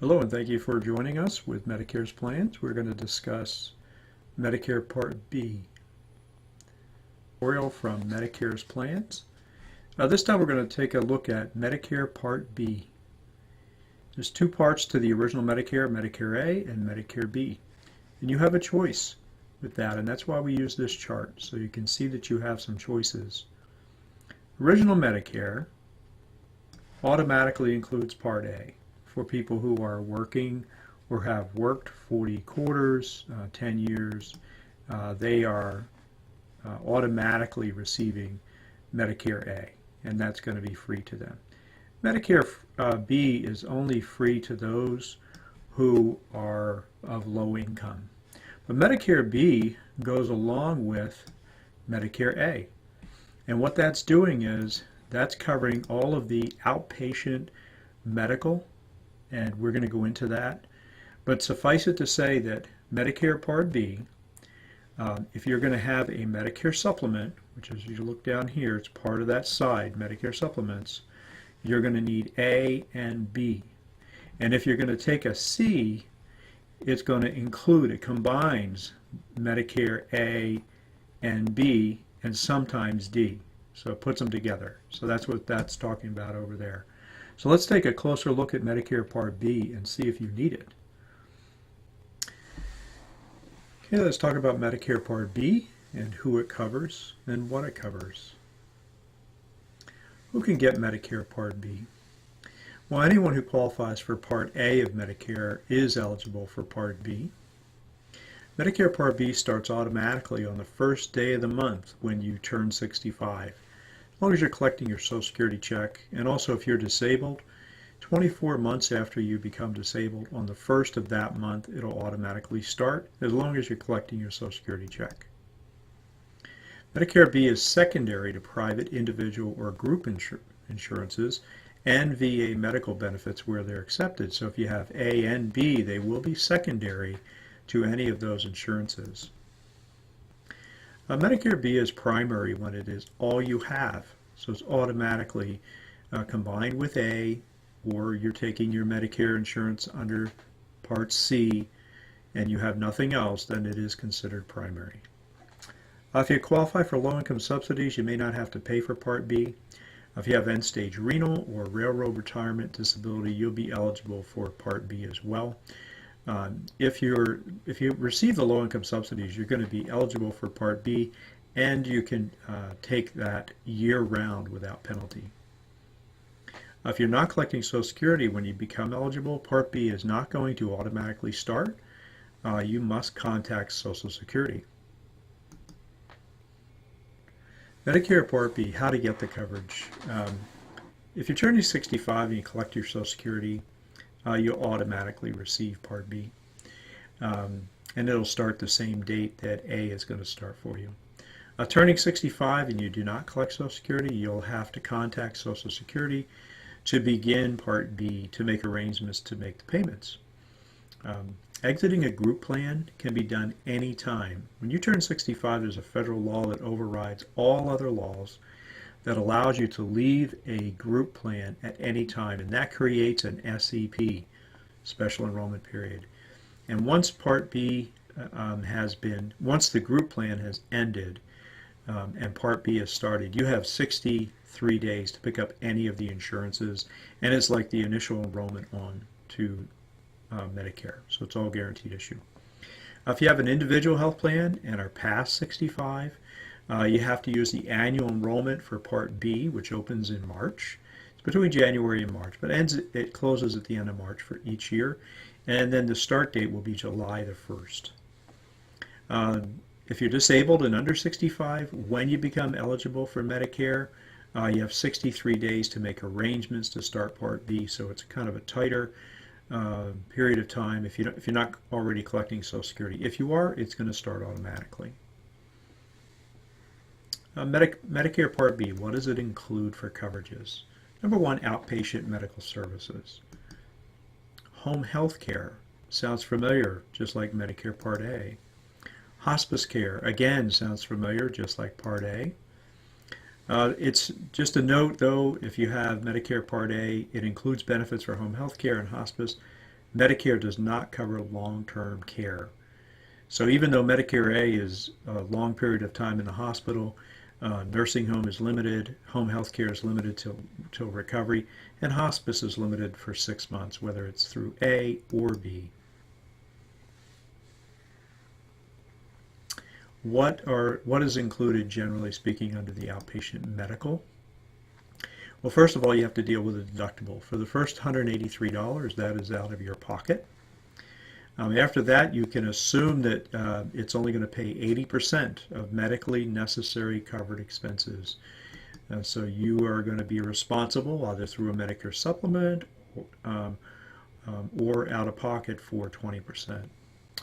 Hello, and thank you for joining us with Medicare's plans. We're going to discuss Medicare Part B. Tutorial from Medicare's plans. This time we're going to take a look at Medicare Part B. There's two parts to the original Medicare, Medicare A and Medicare B. And you have a choice with that, and that's why we use this chart, so you can see that you have some choices. Original Medicare automatically includes Part A for people who are working or have worked 40 quarters, 10 years. They are automatically receiving Medicare A, and that's going to be free to them. Medicare B is only free to those who are of low income. But Medicare B goes along with Medicare A. And what that's doing is that's covering all of the outpatient medical, and we're going to go into that. But suffice it to say that Medicare Part B, if you're going to have a Medicare supplement, which as you look down here, it's part of that side, Medicare supplements, you're going to need A and B. And if you're going to take a C, it's going to include, it combines Medicare A and B and sometimes D. So it puts them together. So that's what that's talking about over there. So let's take a closer look at Medicare Part B and see if you need it. Okay, let's talk about Medicare Part B and who it covers and what it covers. Who can get Medicare Part B? Well, anyone who qualifies for Part A of Medicare is eligible for Part B. Medicare Part B starts automatically on the first day of the month when you turn 65. As long as you're collecting your Social Security check, and also if you're disabled, 24 months after you become disabled, on the first of that month, it'll automatically start as long as you're collecting your Social Security check. Medicare B is secondary to private, individual, or group insurances and VA medical benefits where they're accepted. So if you have A and B, they will be secondary to any of those insurances. Medicare B is primary when it is all you have. So it's automatically combined with A, or you're taking your Medicare insurance under Part C and you have nothing else, then it is considered primary. If you qualify for low-income subsidies, you may not have to pay for Part B. If you have end-stage renal or railroad retirement disability, you'll be eligible for Part B as well. If you receive the low-income subsidies, you're going to be eligible for Part B, and you can take that year-round without penalty. If you're not collecting Social Security when you become eligible, Part B is not going to automatically start. You must contact Social Security. Medicare Part B, how to get the coverage. If you're turning 65 and you collect your Social Security, you'll automatically receive Part B. And it'll start the same date that A is going to start for you. Turning 65 and you do not collect Social Security, you'll have to contact Social Security to begin Part B to make arrangements to make the payments. Exiting a group plan can be done anytime. When you turn 65, there's a federal law that overrides all other laws that allows you to leave a group plan at any time, and that creates an SEP, Special Enrollment Period. And once Part B once the group plan has ended and Part B has started, you have 63 days to pick up any of the insurances, and it's like the initial enrollment on to Medicare, so it's all guaranteed issue. If you have an individual health plan and are past 65, you have to use the annual enrollment for Part B, which opens in March. It's between January and March, but it closes at the end of March for each year, and then the start date will be July the 1st. If you're disabled and under 65, when you become eligible for Medicare, you have 63 days to make arrangements to start Part B, so it's kind of a tighter period of time if you're not already collecting Social Security. If you are, it's going to start automatically. Medicare Part B, what does it include for coverages? Number one, outpatient medical services. Home health care, sounds familiar, just like Medicare Part A. Hospice care, again, sounds familiar, just like Part A. It's just a note, though, if you have Medicare Part A, it includes benefits for home health care and hospice. Medicare does not cover long-term care. So even though Medicare A is a long period of time in the hospital, nursing home is limited, home health care is limited till recovery, and hospice is limited for 6 months, whether it's through A or B. What is included, generally speaking, under the outpatient medical? Well, first of all, you have to deal with a deductible. For the first $183, that is out of your pocket. After that, you can assume that it's only going to pay 80% of medically necessary covered expenses. So you are going to be responsible either through a Medicare supplement or out of pocket for 20%.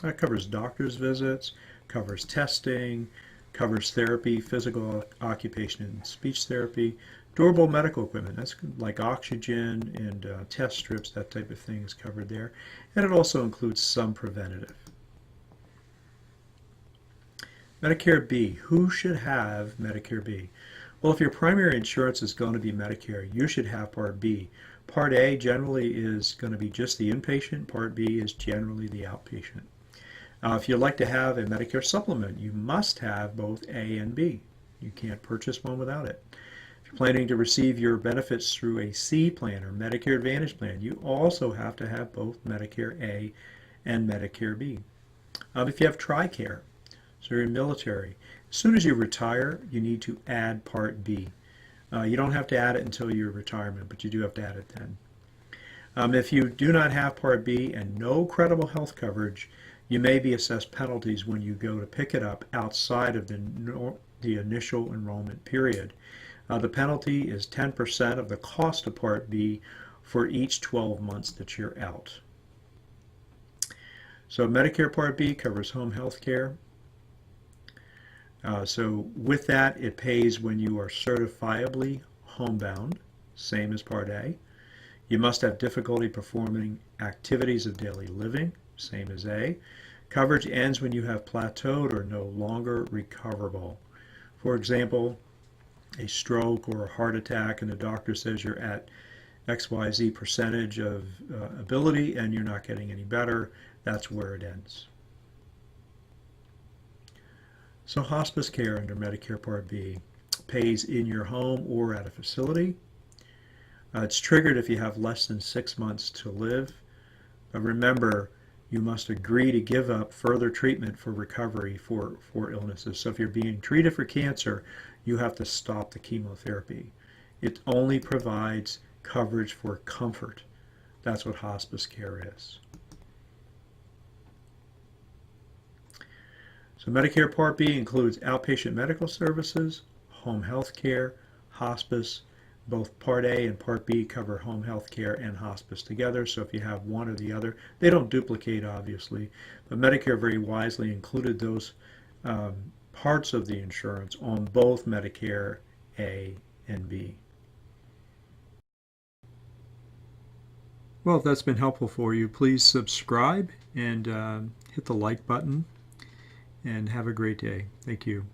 That covers doctor's visits, covers testing, covers therapy, physical, occupation, and speech therapy, durable medical equipment, that's like oxygen and test strips, that type of thing is covered there. And it also includes some preventative. Medicare B. Who should have Medicare B? Well, if your primary insurance is going to be Medicare, you should have Part B. Part A generally is going to be just the inpatient. Part B is generally the outpatient. If you'd like to have a Medicare supplement, you must have both A and B. You can't purchase one without it. If you're planning to receive your benefits through a C plan or Medicare Advantage plan, you also have to have both Medicare A and Medicare B. If you have TRICARE, so you're military, as soon as you retire, you need to add Part B. You don't have to add it until your retirement, but you do have to add it then. If you do not have Part B and no credible health coverage, you may be assessed penalties when you go to pick it up outside of the initial enrollment period. The penalty is 10% of the cost of Part B for each 12 months that you're out. So Medicare Part B covers home health care. So with that, it pays when you are certifiably homebound, same as Part A. You must have difficulty performing activities of daily living, same as A. Coverage ends when you have plateaued or no longer recoverable. For example, a stroke or a heart attack and the doctor says you're at XYZ percentage of ability and you're not getting any better, that's where it ends. So hospice care under Medicare Part B pays in your home or at a facility. It's triggered if you have less than 6 months to live. But remember, you must agree to give up further treatment for recovery for illnesses. So if you're being treated for cancer, you have to stop the chemotherapy. It only provides coverage for comfort. That's what hospice care is. So Medicare Part B includes outpatient medical services, home health care, hospice. Both Part A and Part B cover home health care and hospice together, so if you have one or the other, they don't duplicate, obviously, but Medicare very wisely included those parts of the insurance on both Medicare A and B. Well, if that's been helpful for you, please subscribe and hit the like button, and have a great day. Thank you.